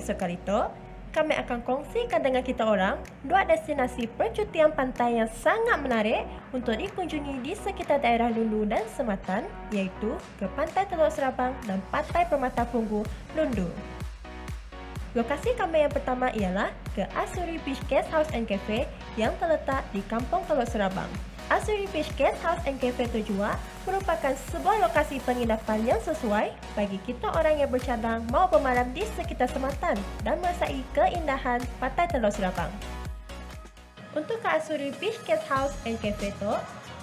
episod kali itu, kami akan kongsikan dengan kita orang dua destinasi percutian pantai yang sangat menarik untuk dikunjungi di sekitar daerah Lundu dan Sematan, iaitu ke Pantai Teluk Serabang dan Pantai Permata Punggu, Lundu. Lokasi kami yang pertama ialah ke Asuri Beach Guest House and Cafe yang terletak di Kampung Teluk Serabang. Asuri Beach Guest House and Cafe Tojua merupakan sebuah lokasi penginapan yang sesuai bagi kita orang yang bercadang mau bermalam di sekitar Sematan dan merasai keindahan Pantai Teluk Serabang. Untuk ke Asuri Beach Guest House and Cafe tu,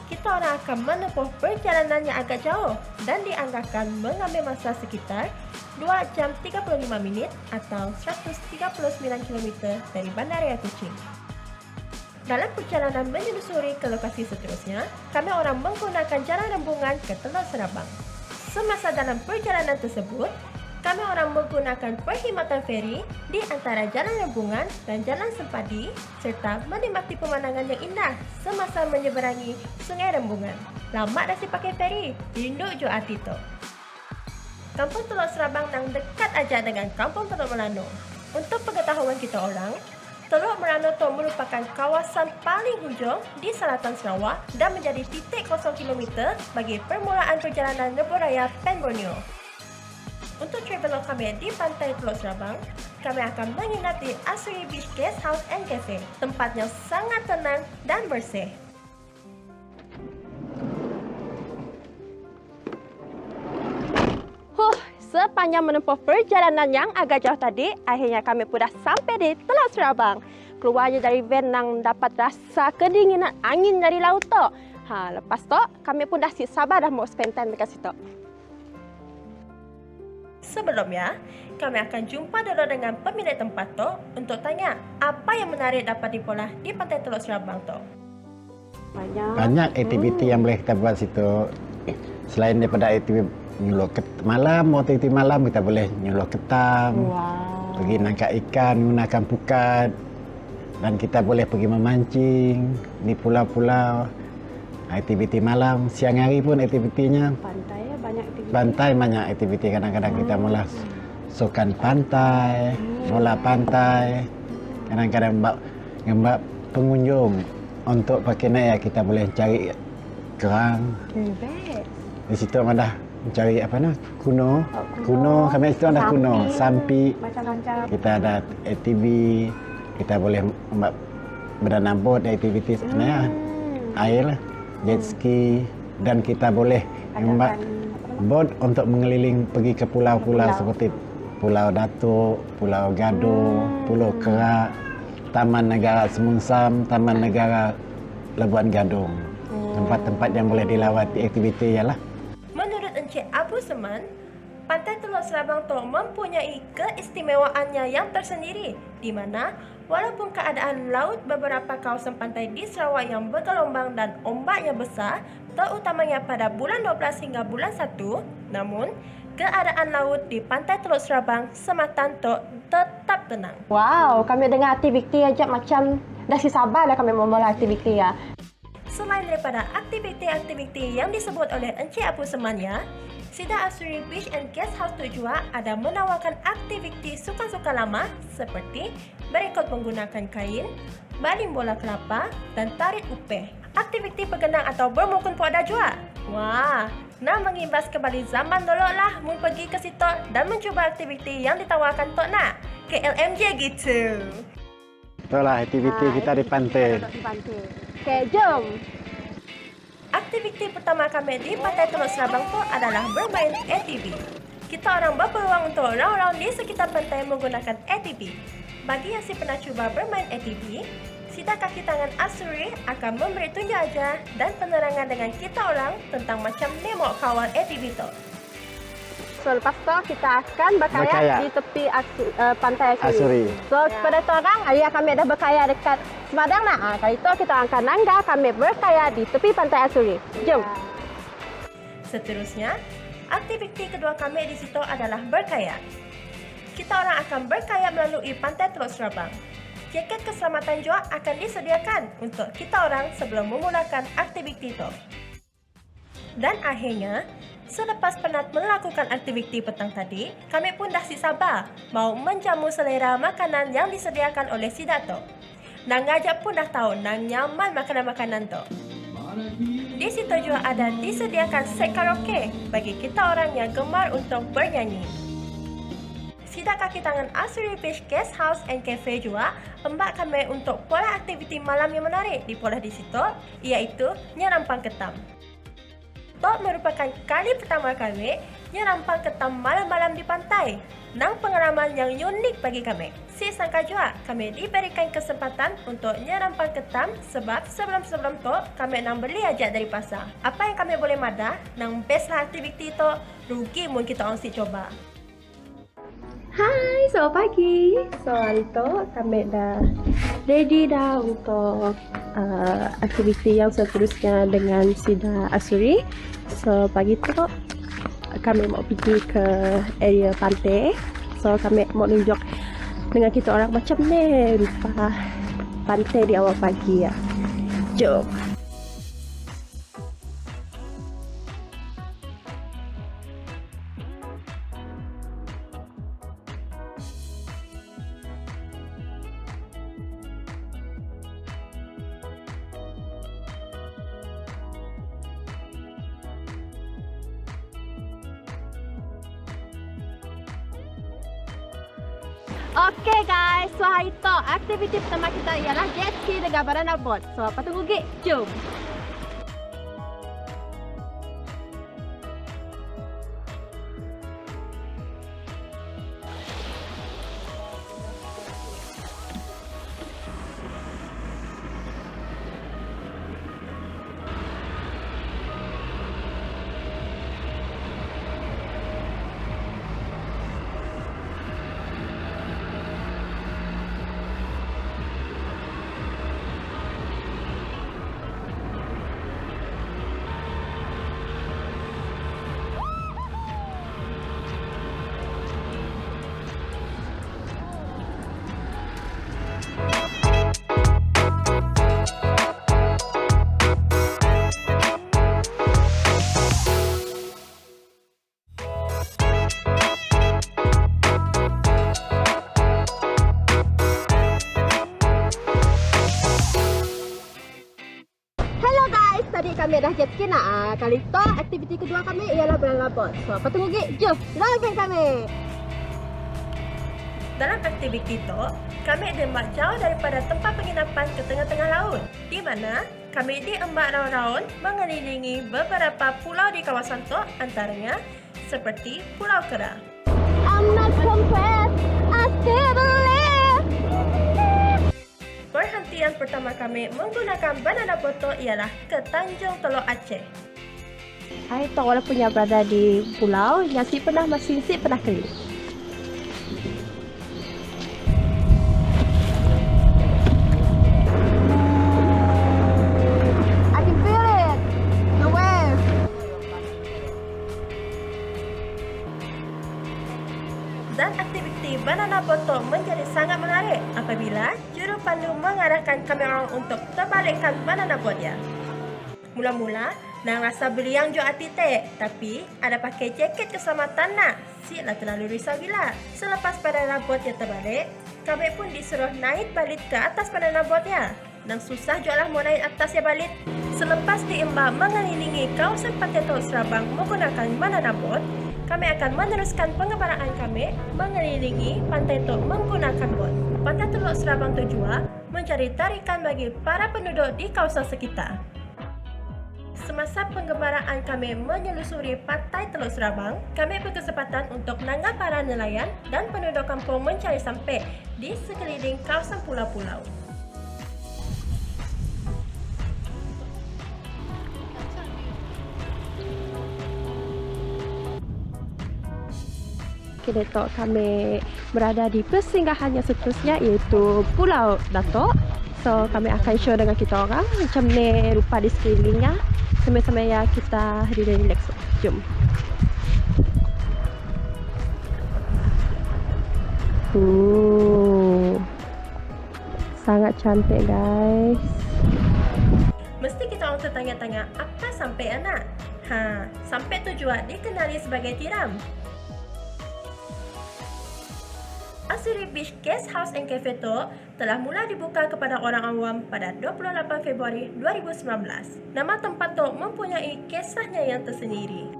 kita orang akan menempuh perjalanan yang agak jauh dan dianggarkan mengambil masa sekitar 2 jam 35 minit atau 139 km dari Bandaraya Kuching. Dalam perjalanan menyusuri ke lokasi seterusnya, kami orang menggunakan jalan rembungan ke Teluk Serabang. Semasa dalam perjalanan tersebut, kami orang menggunakan perkhidmatan feri di antara jalan rembungan dan jalan sempadi serta menikmati pemandangan yang indah semasa menyeberangi Sungai Rembungan. Lama dah si pakai feri, rindu jo hati tu. Kampung Teluk Serabang nang dekat aja dengan Kampung Teluk Melanau. Untuk pengetahuan kita orang, Teluk Melanau itu merupakan kawasan paling hujung di selatan Sarawak dan menjadi titik 0 km bagi permulaan perjalanan lebuhraya Pen Borneo. Untuk travelog kami di Pantai Teluk Serabang, kami akan menginap di Asuri Beach Guest House and Cafe. Tempatnya sangat tenang dan bersih. Sepanjang menempuh perjalanan yang agak jauh tadi, akhirnya kami pun dah sampai di Teluk Serabang. Keluarnya dari van nang dapat rasa kedinginan angin dari laut tu. Lepas tu, kami pun dah sabar dah mau spend time dekat situ. Sebelumnya, kami akan jumpa dulu dengan pemilik tempat tu untuk tanya apa yang menarik dapat diperoleh di Pantai Teluk Serabang tu. Banyak aktiviti yang boleh kita buat situ. Selain daripada aktiviti nyuluk malam, aktiviti malam kita boleh nyuluk ketam, pergi nangkap ikan menggunakan pukat, dan kita boleh pergi memancing di pulau-pulau. Aktiviti malam, siang hari pun aktivitinya. Pantai banyak aktiviti. Pantai banyak aktiviti, kadang-kadang kita mula sukan pantai, bola pantai. Kadang-kadang ngembak pengunjung untuk pakai naik ya, kita boleh cari kerang. Di situ ada mencari apa nak? Kuno. Kuno, kami itu ada kuno, sampi. Macam-macam. Kita ada ATV, kita boleh berenang boat, aktiviti sebenarnya air lah, jet ski, dan kita boleh membuat boat untuk mengeliling pergi ke pulau-pulau seperti Pulau Datuk, Pulau Gado, Pulau Kerak, Taman Negara Semunsam, Taman Negara Labuan Gadung. Tempat-tempat yang boleh dilawati aktiviti ialah. Menurut Encik Abu Seman, Pantai Teluk Serabang tu mempunyai keistimewaannya yang tersendiri di mana walaupun keadaan laut beberapa kawasan pantai di Sarawak yang bergelombang dan ombaknya besar, terutamanya pada bulan 12 hingga bulan 1, namun keadaan laut di Pantai Teluk Serabang Sematan tu tetap tenang. Wow, kami dengar aktiviti aja macam dah sabar dah kami memulai aktiviti ya. Selain daripada aktiviti-aktiviti yang disebut oleh Encik Abu Seman ya, Sida Asuri Beach and Guest House tu juga ada menawarkan aktiviti sukan-sukan lama seperti berekod menggunakan kain, baling bola kelapa dan tarik upeh. Aktiviti bergenang atau bermukun pun ada juga. Wah, nak mengimbas kembali zaman dulu lah mau pergi ke situ dan mencuba aktiviti yang ditawarkan Tok nak ke LMJ gitu. Itulah aktiviti kita di pantai. Okay, jom. Aktiviti pertama kami di Pantai Teluk Serabang tu adalah bermain ATV. Kita orang berpeluang untuk round-round di sekitar pantai menggunakan ATV. Bagi yang si pernah cuba bermain ATV, sida kaki tangan Asuri akan memberi tunjuk ajar dan penerangan dengan kita orang tentang macam nemok kawal ATV tu. So, lepas tu kita akan berkayak di tepi Pantai Asuri. So, kepada orang, ayah kami dah berkayak dekat Semadang nak. Kali itu kita akan nangga kami berkayak di tepi Pantai Asuri. Jom. Seterusnya, aktiviti kedua kami di situ adalah berkayak. Kita orang akan berkayak melalui Pantai Teluk Serabang. Jaket keselamatan juga akan disediakan untuk kita orang sebelum memulakan aktiviti itu. Dan akhirnya, Selepas penat melakukan aktiviti petang tadi, kami pun dah si sabar mau menjamu selera makanan yang disediakan oleh si Dato'. Nang ngajak pun dah tahu nang nyaman makanan-makanan tu. Di situ juga ada disediakan set karaoke bagi kita orang yang gemar untuk bernyanyi. Sidak kaki tangan Asuri Beach Guest House and Cafe juga embak kami untuk pola aktiviti malam yang menarik di pola di situ, iaitu nyerampang ketam. Tok merupakan kali pertama kami nyerampang ketam malam-malam di pantai. Nang pengalaman yang unik bagi kami. Si sangka juga kami diberikan kesempatan untuk nyerampang ketam sebab sebelum-sebelum tu kami nang beli ajak dari pasar. Apa yang kami boleh madah nang best lah aktiviti tu, rugi mun kita orang si coba. Hai, selamat pagi. So, hari tu kami dah ready dah untuk aktiviti yang seterusnya dengan Sida Asuri. So, pagi tu kami mau pergi ke area pantai. So, kami mau tunjuk dengan kita orang macam ni rupa pantai di awal pagi ya. Jom. Okay guys, so hari tu aktiviti pertama kita ialah jet ski dengan banana boat. So, apa tunggu gig? Jom! Tadi kami dah jet ski nak. Kali tu aktiviti kedua kami ialah banana boat. So, apa tunggu gig? Jom, lawan kami. Dalam aktiviti itu, kami diembak jauh daripada tempat penginapan ke tengah-tengah laut, di mana kami diembak raun-raun mengelilingi beberapa pulau di kawasan itu, antaranya seperti Pulau Kera. I'm not compressed, I still believe. Perhentian pertama kami menggunakan banana boat ialah ke Tanjung Teluk Aceh. Hai tu walaupun yang berada di pulau, yang si pernah masing si pernah keliling. I can feel it, the wave. Dan aktiviti banana boat menjadi sangat menarik apabila juru pandu mengarahkan kami orang untuk terbalikkan banana boatnya. Mula-mula, nang rasa beliang jo atitek, tapi ada pakai jaket keselamatan nak. Siaplah terlalu risau gila. Selepas banana boatnya terbalik, kami pun disuruh naik balik ke atas banana boatnya. Nang susah jo lah mau naik atas ya balik. Selepas diembak mengelilingi kawasan pantai Teluk Serabang menggunakan banana boat, kami akan meneruskan pengembaraan kami mengelilingi pantai Tok menggunakan bot. Pantai Teluk Serabang itu juga mencari tarikan bagi para penduduk di kawasan sekitar. Semasa pengembaraan kami menyelusuri pantai Teluk Serabang, kami berkesempatan untuk menanggap para nelayan dan penduduk kampung mencari sampai di sekeliling kawasan pulau-pulau. Kini Dato' kami berada di persinggahan yang seterusnya iaitu Pulau Dato'. So kami akan show dengan kita orang macam ni rupa di sekelilingnya. Sama-sama ya kita relax. Jom. Sangat cantik guys. Mesti kita orang tertanya-tanya apa sampai anak. Sampai tujuan dikenali sebagai tiram. Asuri Beach Guest House and Cafe Tour telah mula dibuka kepada orang awam pada 28 Februari 2019. Nama tempat Tour mempunyai kisahnya yang tersendiri.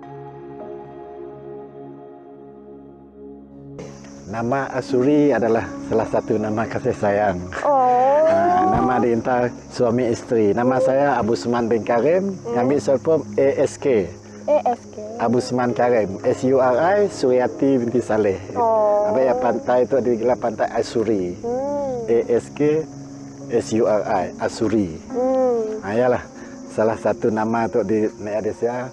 Nama Asuri adalah salah satu nama kasih sayang. Nama dihantar suami isteri. Nama saya Abu Usman bin Karim. Kami short form ASK. Abu Usman Karim. SURI Suryati binti Saleh. Habis yang pantai itu digelar Pantai Asuri. ASK SURI Asuri. Ialah salah satu nama untuk di Malaysia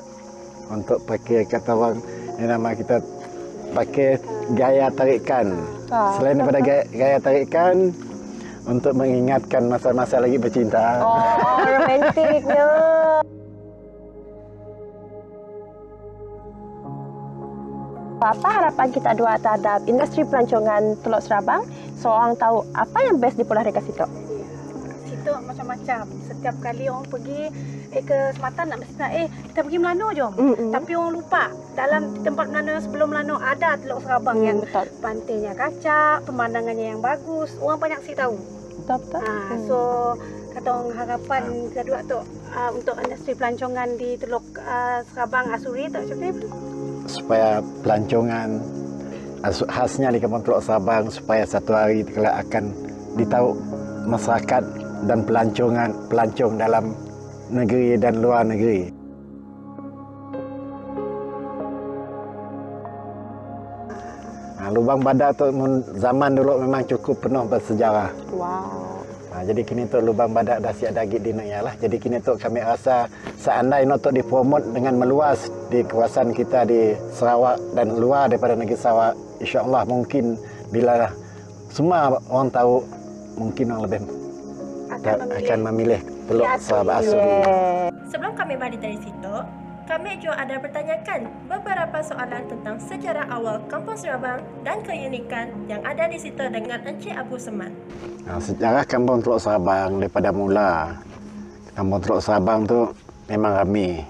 untuk pakai kata orang ini nama kita pakai gaya tarikan. Selain daripada gaya tarikan untuk mengingatkan masa-masa lagi bercinta. Romantiknya. Apa harapan kita dua terhadap industri pelancongan Teluk Serabang? Seorang tahu apa yang best di Pulau Reka Sitok? Sitok macam-macam. Setiap kali orang pergi ke Sematan nak mesti nak kita pergi Melano jom. Tapi orang lupa dalam tempat Melano yang sebelum Melano ada Teluk Serabang yang betul. Pantainya kacak, pemandangannya yang bagus. Orang banyak sih tahu. Betul. So kata orang harapan kedua tu untuk industri pelancongan di Teluk Serabang Asuri tak macam ni. Supaya pelancongan khasnya di Kampung Teluk Serabang supaya satu hari kelak akan ditahu masyarakat dan pelancong dalam negeri dan luar negeri. Lubang Badak tu zaman dulu memang cukup penuh bersejarah. Jadi kini tu Lubang Badak dah siap dagit di Naya lah. Jadi kini tu kami rasa seandainya untuk dipromot dengan meluas di kawasan kita di Sarawak dan luar daripada negeri Sarawak, insya-Allah mungkin bila semua orang tahu, mungkin orang lebih akan memilih Teluk Serabang Asuri. Sebelum kami balik dari situ, kami juga ada bertanyakan beberapa soalan tentang sejarah awal Kampung Serabang dan keunikan yang ada di situ dengan Encik Abu Usman. Sejarah Kampung Teluk Serabang daripada mula, Kampung Teluk Serabang tu memang ramai.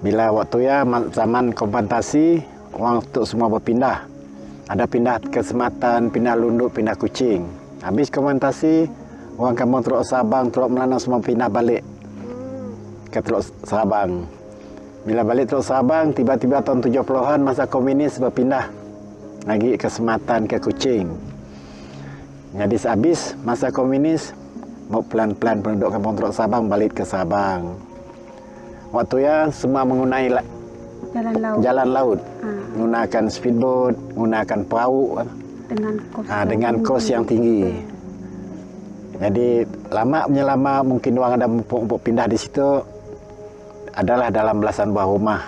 Bila waktu ya zaman kompensasi, orang tu semua berpindah. Ada pindah ke Sematan, pindah Lunduk, pindah Kuching. Habis kompensasi, orang Kampung Teluk Serabang, Teluk Melanau semua pindah balik ke Teluk Serabang. Bila balik Teluk Serabang, tiba-tiba tahun 70-an masa komunis berpindah lagi ke Sematan, ke Kuching. Jadi sehabis masa komunis, mau pelan-pelan penduduk Kampung Teluk Serabang balik ke Serabang. Waktu ya semua menggunakan jalan laut. Menggunakan speedboat, menggunakan perahu dengan kos yang tinggi. Jadi lama mungkin orang ada empuk pindah di situ adalah dalam belasan buah rumah.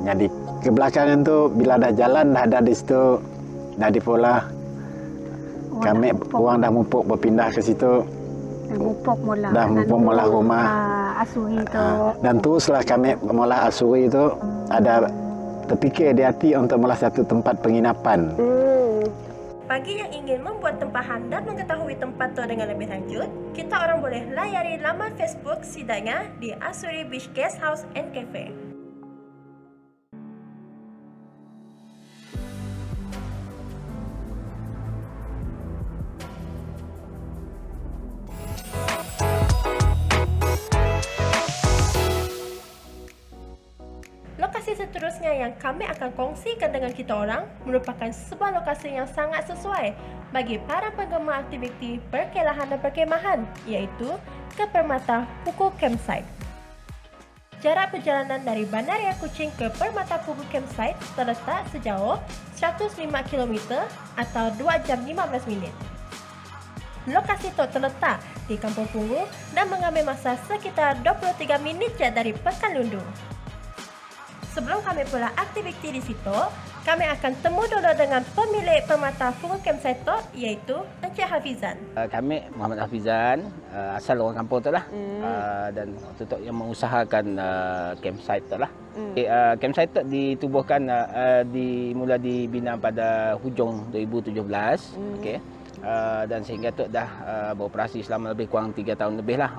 Jadi kebelakangan tu bila ada jalan dah ada di situ, dah dipola kami orang dah mumpuk berpindah ke situ. Dah mumpuk mula rumah Asuri tu. Dan teruslah kami mula Asuri itu ada terfikir di hati untuk mula satu tempat penginapan. Bagi yang ingin membuat tempahan dan mengetahui tempat tu dengan lebih lanjut, kita orang boleh layari laman Facebook Sidanya di Asuri Beach Guest House and Cafe. Lokasi seterusnya yang kami akan kongsikan dengan kita orang merupakan sebuah lokasi yang sangat sesuai bagi para penggemar aktiviti perkelahan dan perkemahan, iaitu ke Permata Pugu Campsite. Jarak perjalanan dari Bandaraya Kuching ke Permata Pugu Campsite terletak sejauh 105 km atau 2 jam 15 minit. Lokasi itu terletak di Kampung Pugu dan mengambil masa sekitar 23 minit je dari Pekanlundu. Sebelum kami pula aktiviti di situ, kami akan temu dulu dengan pemilik Permata Pugu Campsite tu, iaitu Encik Hafizan. Kami Muhammad Hafizan, asal orang kampung tu lah, dan waktu tu yang mengusahakan campsite tu lah. Campsite tu ditubuhkan mula dibina pada hujung 2017, okay. Dan sehingga tu dah beroperasi selama lebih kurang 3 tahun lebih lah.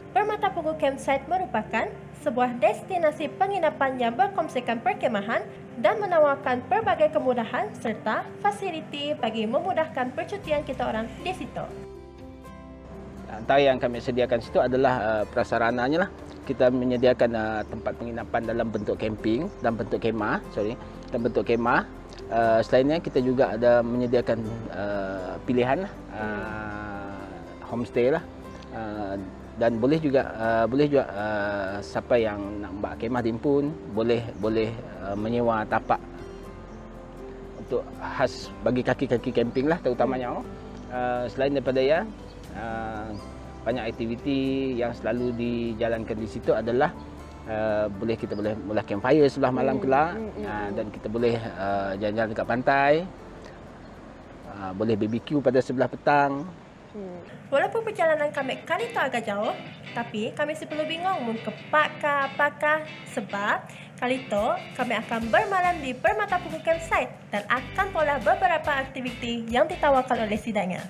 Permata Pugu Campsite merupakan sebuah destinasi penginapan yang berkongsikan perkemahan dan menawarkan pelbagai kemudahan serta fasiliti bagi memudahkan percutian kita orang di situ. Antara yang kami sediakan situ adalah prasarananya lah. Kita menyediakan tempat penginapan dalam bentuk camping, dalam bentuk kemah, dalam bentuk kemah. Selainnya kita juga ada menyediakan pilihan homestay lah. Dan boleh juga siapa yang nak buat kemah timpun boleh menyewa tapak untuk khas bagi kaki-kaki camping lah terutamanya. Selain daripada banyak aktiviti yang selalu dijalankan di situ adalah kita boleh mula campfire sebelah malam kelak, dan kita boleh jalan-jalan dekat pantai, boleh BBQ pada sebelah petang. Walaupun perjalanan kami kali itu agak jauh, tapi kami masih perlu bingung mau ke apakah sebab kali itu kami akan bermalam di Permata Pungu Campsite dan akan pola beberapa aktiviti yang ditawarkan oleh sidangnya.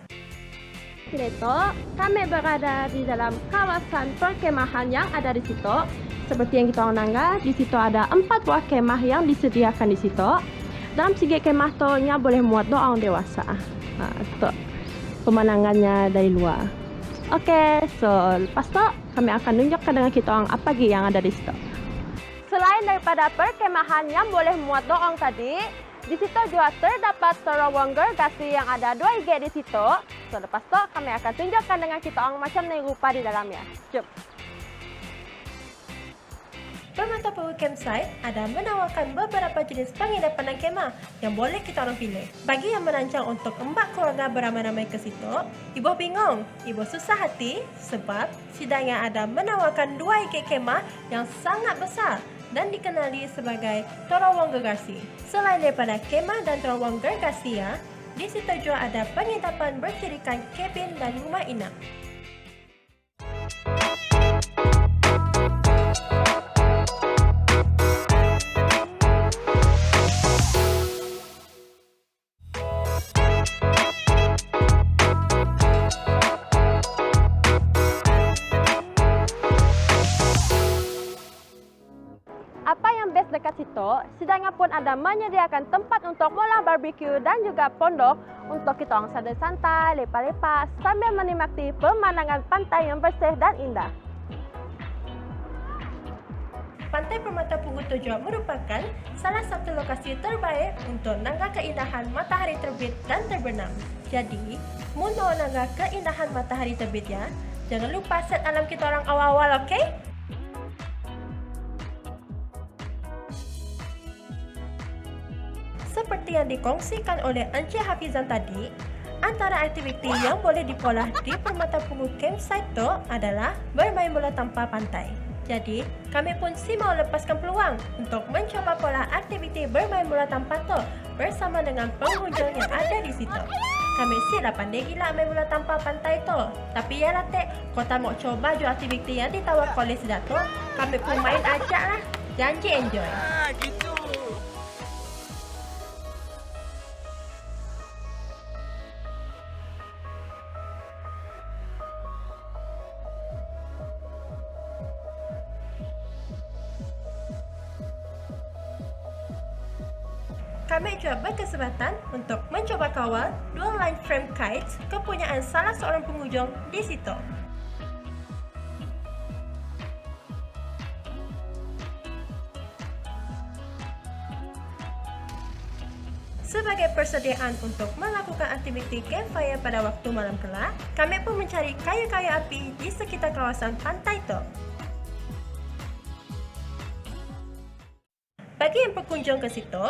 Kali itu kami berada di dalam kawasan perkemahan yang ada di situ. Seperti yang kita nangga, di situ ada 4 buah kemah yang disediakan di situ. Dalam segi kemah tu nya boleh muat orang dewasa. Tu pemandangannya dari luar. Okey, so lepas tu kami akan tunjukkan dengan kita orang apa lagi yang ada di situ. Selain daripada perkemahan yang boleh muat orang tadi, di situ juga terdapat terowongan gergasi yang ada 2 gate di situ. So lepas tu kami akan tunjukkan dengan kita orang macam ni rupa di dalamnya. Jom. Permata Pungu Campsite ada menawarkan beberapa jenis penginapan dan kemah yang boleh kita orang pilih. Bagi yang merancang untuk embak keluarga beramai-ramai ke situ, ibu bingung, ibu susah hati sebab sidangnya ada menawarkan 2 gate kemah yang sangat besar dan dikenali sebagai terowongan gergasi. Selain daripada kemah dan terowongan gergasi, di situ juga ada penginapan berkirikan kabin dan rumah inap. Apa yang best dekat situ, sidangnya pun ada menyediakan tempat untuk mula barbecue dan juga pondok untuk kita orang santai-santai, lepak-lepak sambil menikmati pemandangan pantai yang bersih dan indah. Pantai Permata Pungu juga merupakan salah satu lokasi terbaik untuk nangga keindahan matahari terbit dan terbenam. Jadi, mau nangga keindahan matahari terbit ya, jangan lupa set alarm kita orang awal-awal, okey? Seperti yang dikongsikan oleh Encik Hafizan tadi, antara aktiviti yang boleh dipolah di Permata Pungu Campsite tu adalah bermain bola tanpa pantai. Jadi, kami pun mau lepaskan peluang untuk mencoba pola aktiviti bermain bola tanpa tu bersama dengan pengunjung yang ada di situ. Kami dah pandai gila main bola tanpa pantai tu. Tapi ya Tek, kau tak mau coba je aktiviti yang ditawarkan oleh Sidat tu, kami pun main ajak lah. Janji enjoy. Gitu. Kami juga berkesempatan untuk mencoba kawal 2 line frame kites kepunyaan salah seorang pengunjung di situ. Sebagai persediaan untuk melakukan aktiviti campfire pada waktu malam kelak, kami pun mencari kayu-kayu api di sekitar kawasan pantai itu. Bagi yang berkunjung ke situ,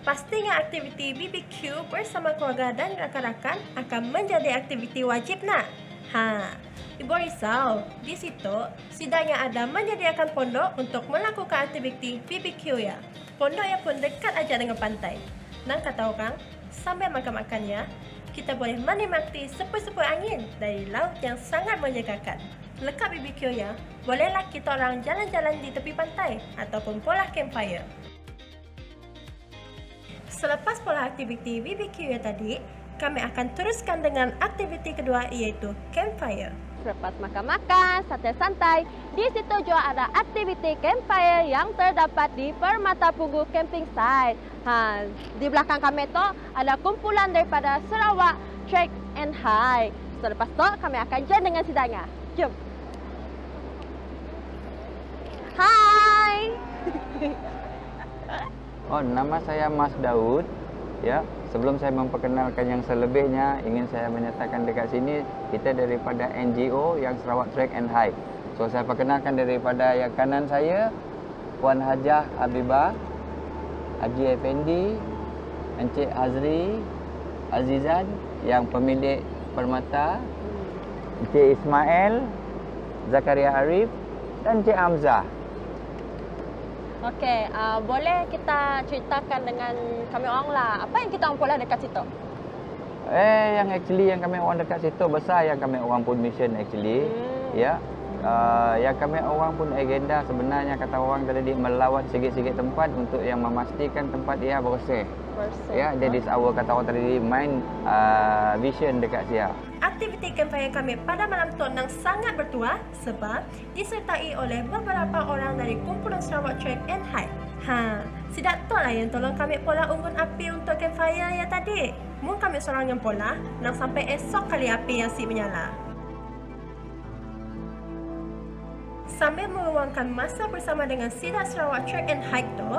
pastinya aktiviti BBQ bersama keluarga dan rakan-rakan akan menjadi aktiviti wajib nak. Ibu risau, di situ sidangnya ada menyediakan pondok untuk melakukan aktiviti BBQ ya. Pondoknya pun dekat aja dengan pantai. Dan kata orang, sambil makan-makannya, kita boleh menikmati sepoi-sepoi angin dari laut yang sangat menyegarkan. Lekat BBQ ya, bolehlah kita orang jalan-jalan di tepi pantai ataupun pola campfire. Selepas pola aktiviti BBQ tadi, kami akan teruskan dengan aktiviti kedua iaitu campfire. Selepas makan-makan, santai-santai, di situ juga ada aktiviti campfire yang terdapat di Permata Pugu Camping Site. Di belakang kami itu ada kumpulan daripada Sarawak Trek and Hike. Selepas itu kami akan join dengan sidangnya. Jom. Hai. Oh, nama saya Mas Daud. Ya, sebelum saya memperkenalkan yang selebihnya, ingin saya menyatakan dekat sini kita daripada NGO yang Sarawak Trek and Hike. So saya perkenalkan daripada yang kanan saya, Puan Hajah Habibah, Haji Effendi, Encik Azri Azizan yang pemilik Permata, Encik Ismail, Zakaria Arif dan Encik Hamzah. Okey, boleh kita ceritakan dengan kami orang lah, apa yang kita orang pola dekat situ? Yang actually yang kami orang dekat situ besar yang kami orang pun mission actually. Ya. Yang kami orang pun agenda sebenarnya kata orang tadi melawat sikit-sikit tempat untuk yang memastikan tempat dia bersih. Ya, jadi awal kata orang tadi main vision dekat sia. Aktiviti campfire kami pada malam tu nang sangat bertuah sebab disertai oleh beberapa orang dari kumpulan Sarawak Trek and Hike. Sidak tu lah yang tolong kami pola unggun api untuk campfire ya tadi. Mun kami seorang yang pola, nang sampai esok kali api yang si menyala. Sambil meluangkan masa bersama dengan Sidak Sarawak Trek and Hike tu,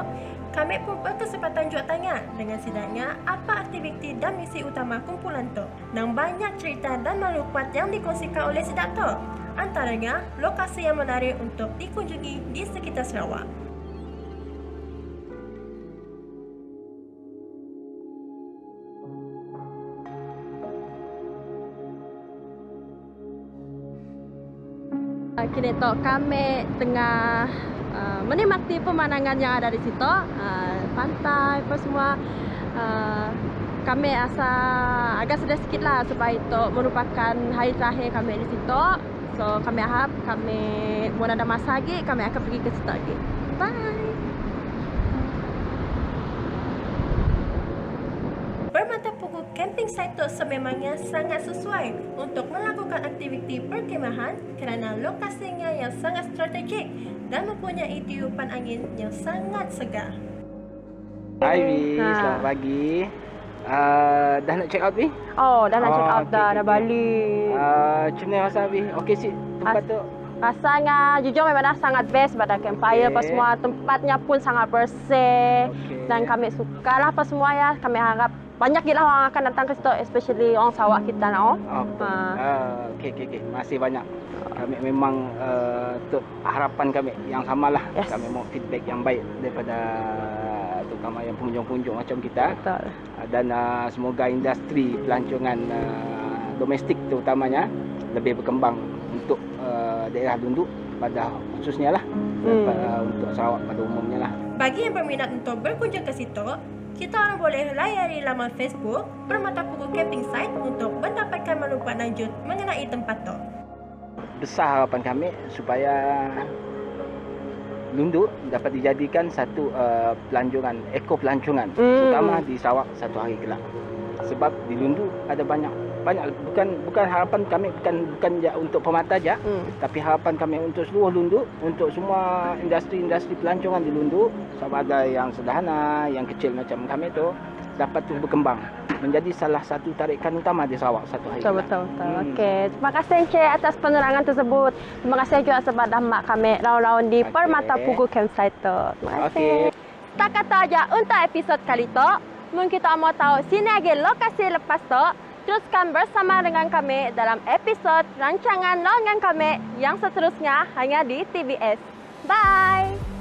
kami pun berkesempatan juga tanya dengan sidaknya apa aktiviti dan misi utama kumpulan tu. Nang banyak cerita dan maklumat yang dikongsikan oleh sidak tu. Antaranya, lokasi yang menarik untuk dikunjungi di sekitar Sarawak. Kini tu kami tengah menikmati pemandangan yang ada di situ, pantai apa semua. Kami agak sedih sikit lah sebab itu merupakan hari terakhir kami di situ. So kami harap mau ada masa lagi kami akan pergi ke situ lagi. Bye. Permata Pugu Camping Site tu sememangnya sangat sesuai untuk melakukan aktiviti perkemahan kerana lokasinya yang sangat strategik dan mempunyai tiupan angin yang sangat segar. Hai Vi, selamat pagi. Dah nak check out Vi? Oh, dah nak check out okay, dah, okay, dah balik. Macam mana rasa Vi? Okey sih tempat tu? Rasanya jujur memang dah sangat best pada campfire apa semua. Tempatnya pun sangat bersih. Dan kami suka lah apa semua ya. Kami harap banyak gila orang akan datang ke situ, especially orang Sarawak kita nak. Okey. Masih banyak. Kami memang harapan kami yang samalah. Yes. Kami mau feedback yang baik daripada terutama yang pengunjung-pengunjung macam kita. Betul. Dan semoga industri pelancongan domestik terutamanya lebih berkembang untuk daerah Lundu pada khususnya lah. Untuk Sarawak pada umumnya lah. Bagi yang berminat untuk berkunjung ke situ, kita orang boleh layari laman Facebook Permata Pugu Camping Site untuk mendapatkan maklumat lanjut mengenai tempat tu. Besar harapan kami supaya Lundu dapat dijadikan satu pelancongan, eko pelancongan, terutama di Sarawak satu hari kelak. Sebab di Lundu ada banyak bukan harapan kami bukan untuk Permata saja, tapi harapan kami untuk seluruh Lundu, untuk semua industri pelancongan di Lundu, sama ada yang sederhana, yang kecil macam kami tu dapat terus berkembang menjadi salah satu tarikan utama di Sarawak satu hari. Betul. Okey, terima kasih Encik atas penerangan tersebut. Terima kasih juga sebab dah mak kami laun-laun di Permata Pugu Campsite tu. Terima kasih. Tak kata aja untuk episod kali tu. Mungkin kita mau tahu sini lagi lokasi lepas tu. Teruskan bersama dengan kami dalam episod rancangan laungan kami yang seterusnya hanya di TBS. Bye!